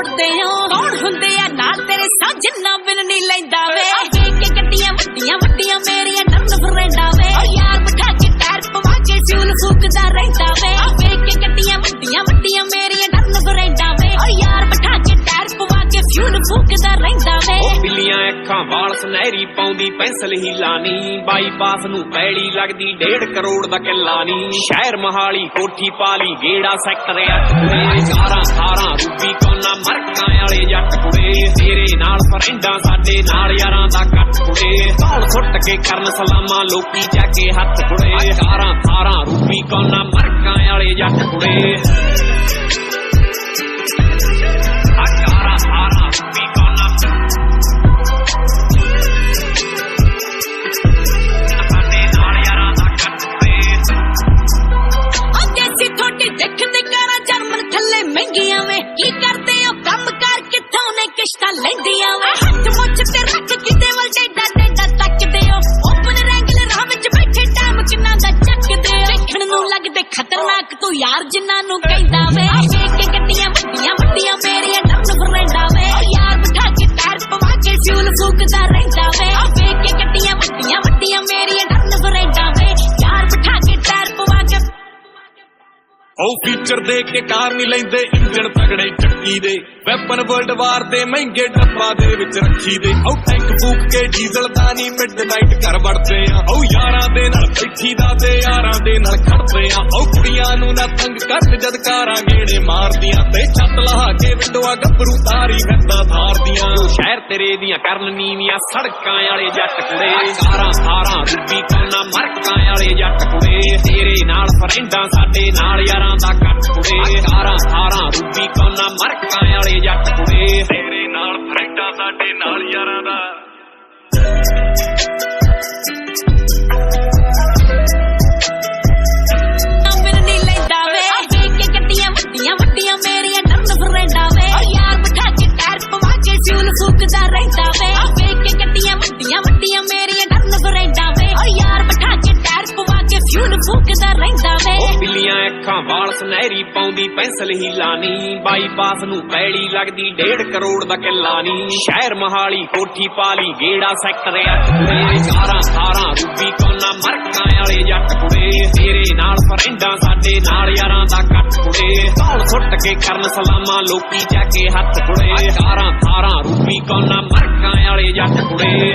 ਮੁੜਦੇ ਹੋ ਕੌਣ ਹੁੰਦੇ ਆ ਨਾਲ ਤੇਰੇ ਸਾਜਣਾ ਬਿਨ ਨਹੀਂ ਲੈਂਦਾ ਵੇ ਵੇਖ ਕੇ ਗੱਡੀਆਂ ਵੱਡੀਆਂ ਵੱਡੀਆਂ ਮੇਰੀਆਂ ਡਰਨ ਫਰੈਂਡਾਂ ਵੇ ਯਾਰ ਬਿਠਾ ਕੇ ਟਾਇਰ ਪਵਾ ਕੇ ਫਿਊਲ ਫੂਕਦਾ ਰਹਿੰਦਾ ਵੇ ਵੇਖ ਕੇ ਗੱਡੀਆਂ ਵੱਡੀਆਂ ਮੇਰੀਆਂ ਡਰਨ ਫਰੈਂਡਾਂ ਵੇ ਯਾਰ ਬਿਠਾ ਕੇ ਟਾਇਰ ਪਵਾ ਕੇ ਫਿਊਲ ਫੂਕਦਾ ਰਹਿੰਦਾ ਵੇ ਬਿੱਲੀਆਂ ਅੱਖਾਂ ਵਾਲ ਸੁਨਹਿਰੀ ਪਾਉਂਦੀ ਪੈਨਸਲ ਹੀ ਲਾਣੀ ਬਾਈਪਾਸ ਨੂੰ ਪੈੜੀ ਲੱਗਦੀ 1.5 ਕਰੋੜ ਦਾ ਕਿੱਲਾ ਨੀ ਸ਼ਹਿਰ ਮਹਾਲੀ ਕੋਠੀ ਪਾਲੀ ਗੇੜਾ ਸੈਕਟਰ 8 ਕੁੜੇ 18 ਰੂਪੀ ਕੋਨਾ ਮਰਕਾਂ ਵਾਲੇ ਜੱਟ ਕੁੜੇ ਤੇਰੇ ਨਾਲ ਫਰੈਂਡਾਂ ਸਾਡੇ ਨਾਲ ਯਾਰਾਂ ਦਾ ਕੱਟ ਕੁੜੇ ਧੌਣ ਸੁੱਟ ਕੇ ਕਰਨ ਸਲਾਮਾਂ ਲੋਕੀ ਜਾ ਕੇ ਹੱਥ ਕੁੜੇ 18 ਰੂਪੀ ਕੋਨਾ ਮਰਕਾਂ ਵਾਲੇ ਜੱਟ ਕੁੜੇ 18 ਰੂਪੀ ਕੋਨਾ ਸਾਡੇ ਨਾਲ ਯਾਰਾਂ ਦਾ ਕੱਟ ਕੁੜੇ ਦੇਸੀ ਥੋੜੀ ਦੇਖਦੇ ਕਰਾਂ ਜਰਮਨ ਥੱਲੇ ਮਹਿੰਗੀਆਂ ਵੇ ਕੀ ਕਰਦੇ ਹੋ ਕੰਮ ਕਰ ਕਿੱਥੋਂ ਨੇ ਕਿਸ਼ਤਾਂ ਲੈਂਦੀਆਂ ਵੇ ਹੱਥ ਮੁੱਛ ਤੇ ਰੱਖ ਕਿਤੇ ਵੱਲ ਡੇਡਾ ਤੱਕਦੇ ਹੋ ਓਪਨ ਰੈਂਗਲ ਰਾਹ ਵਿੱਚ ਬੈਠੇ ਟਾਈਮ ਕਿੰਨਾ ਦਾ ਚੱਕਦੇ ਹੋ ਦੇਖਣ ਨੂੰ ਲੱਗਦੇ ਖਤਰਨਾਕ ਤੂੰ ਯਾਰ ਜਿੰਨਾਂ ਨੂੰ ਕਹਿੰਦਾ ਵੇ ਵੇਖ ਕੇ ਗੱਡੀਆਂ ਵੱਡੀਆਂ ਮੇਰੀਆਂ ਡਰਨ ਫਰੈਂਡਾਂ ਵੇ ਯਾਰ ਬਿਠਾ ਕੇ ਟਾਇਰ ਪਵਾ ਕੇ ਫਿਊਲ ਫੂਕਦਾ ਰਹਿੰਦਾ ਵੇ ਵੇਖ ਕੇ ਗੱਡੀਆਂ ਵੱਡੀਆਂ ਮੇਰੀਆਂ ਡਰਨ ਫਰੈਂਡਾਂ ਵੇ ਯਾਰ ਬਿਠਾ ਕੇ ਟਾਇਰ ਪਵਾ ਕੇ ਉਹ ਫੀਚਰ ਦੇਖ ਕੇ ਕਾਰ ਨਹੀਂ ਲੈਂਦੇ ਇੰਜਣ ਤਗੜੇ ਚੱਕੀ ਦੇ ਵੈਪਨ ਵਰਲਡ ਵਾਰ ਦੇ ਮਹਿੰਗੇ ਡੱਬਾ ਦੇ ਵਿੱਚ ਰੱਖੀ ਦੇ ਉਹ ਟੈਂਕ ਫੂਕ ਕੇ ਡੀਜ਼ਲ ਦਾ ਨਹੀਂ ਮਿਡਨਾਈਟ ਘਰ ਵੜਦੇ ਆ ਉਹ ਯਾਰਾਂ ਦੇ ਨਾਲ ਬੈਠੀ ਦਾ ਤੇ ਯਾਰਾਂ ਦੇ ਨਾਲ ਖੜਦੇ ਆ ਉਹ ਕੁੜੀਆਂ ਨੂੰ ਨਾ ਤੰਗ ਕਰਨ ਜਦ ਕਾਰਾਂ ਗੇੜੇ ਮਾਰਦੀਆਂ ਤੇ ਛੱਤ ਲਹਾ ਕੇ ਵਿੰਡੋਆਂ ਗੱਭਰੂ ਤਾਰੀ ਫਿਰਦਾ ਧਾਰਦੀਆਂ ਸ਼ਹਿਰ ਤੇਰੇ ਦੀਆਂ ਕਰਨ ਨੀਵੀਆਂ ਸੜਕਾਂ ਵਾਲੇ ਜੱਟ ਕੁੜੇ 18 ਰੂਪੀ ਕੋਨਾ ਮਰਕਾਂ ਵਾਲੇ ਜੱਟ ਕੁੜੇ ਤੇਰੇ ਨਾਲ ਫਰੈਂਡਾਂ ਸਾਡੇ ਨਾਲ ਯਾਰਾਂ ਦਾ ਕੱਟ ਕੁੜੇ 18 ਰੂਪੀ ਕੋਨਾ ਮਰਕਾਂ ਵਾਲੇ ਜੱਟ ਕੁੜੇ ਤੇਰੇ ਨਾਲ ਫਰੈਂਡਾਂ ਸਾਡੇ ਨਾਲ ਯਾਰਾਂ ਦਾ ਬਿਨ ਨਹੀਂ ਲੈਂਦਾ ਵੇ ਵੇਖ ਕੇ ਗੱਡੀਆਂ ਵੱਡੀਆਂ ਮੇਰੀਆਂ ਡਰਨ ਫਰੈਂਡਾਂ ਵੇ ਯਾਰ ਬਿਠਾ ਕੇ ਟਾਇਰ ਪਵਾ ਕੇ ਫਿਊਲ ਫੂਕਦਾ ਰਹਿੰਦਾ ਵੇ ਵੇਖ ਕੇ ਗੱਡੀਆਂ ਵੱਡੀਆਂ ਮੇਰੀਆਂ ਡਰਨ ਫਰੈਂਡਾਂ ਵੇ ਯਾਰ ਬਿਠਾ ਕੇ ਟਾਇਰ ਪਵਾ ਕੇ ਫਿਊਲ ਫੂਕਦਾ ਰਹਿੰਦਾ ਵੇ ਬਿੱਲੀਆਂ ਅੱਖਾਂ ਵਾਲ ਸੁਨਹਿਰੀ ਪਾਉਂਦੀ ਪੈਨਸਲ ਹੀ ਲਾਣੀ ਬਾਈਪਾਸ ਨੂੰ ਪੈੜੀ ਲੱਗਦੀ 1.5 ਕਰੋੜ ਦਾ ਕਿੱਲਾ ਨੀ ਸ਼ਹਿਰ ਮਹਾਲੀ ਕੋਠੀ ਪਾਲੀ ਗੇੜਾ ਸੈਕਟਰ 8 ਕੁੜੇ 18 ਰੂਪੀ ਕੋਨਾ ਮਰਕਾਂ ਵਾਲੇ ਜੱਟ ਕੁੜੇ ਤੇਰੇ ਨਾਲ ਫਰੈਂਡਾਂ ਸਾਡੇ ਨਾਲ ਯਾਰਾਂ ਦਾ ਕੱਟ ਕੁੜੇ ਧੌਣ ਸੁੱਟ ਕੇ ਕਰਨ ਸਲਾਮਾਂ ਲੋਕੀ ਜਾ ਕੇ ਹੱਥ ਕੁੜੇ 18 ਰੂਪੀ ਕੋਨਾ ਮਰਕਾਂ ਵਾਲੇ ਜੱਟ ਕੁੜੇ